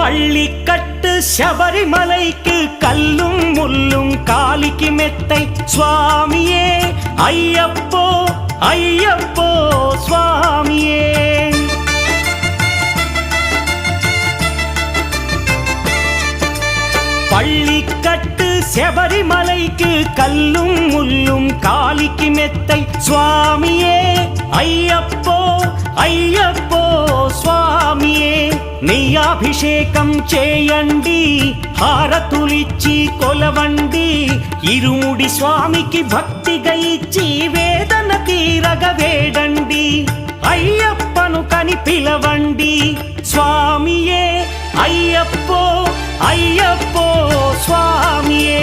பள்ளிக்கட்டு சபரிமலைக்கு கல்லும் முள்ளும் காலிக்கு மெத்தை சுவாமியே ஐயப்போ ஐயப்போ சுவாமியே. பள்ளிக்கட்டு சபரிமலைக்கு கல்லும் முள்ளும் காலிக்கு மெத்தை சுவாமியே ஐயப்போ ஐயப்போ స్వామియే. నెయ్యాభిషేకం చేయండి హారతులిచ్చి కొలవండి ఇరుముడి స్వామికి భక్తిగా ఇచ్చి వేదన తీరగ వేడండి అయ్యప్పను కని పిలవండి స్వామియే అయ్యప్పో అయ్యప్పో స్వామియే.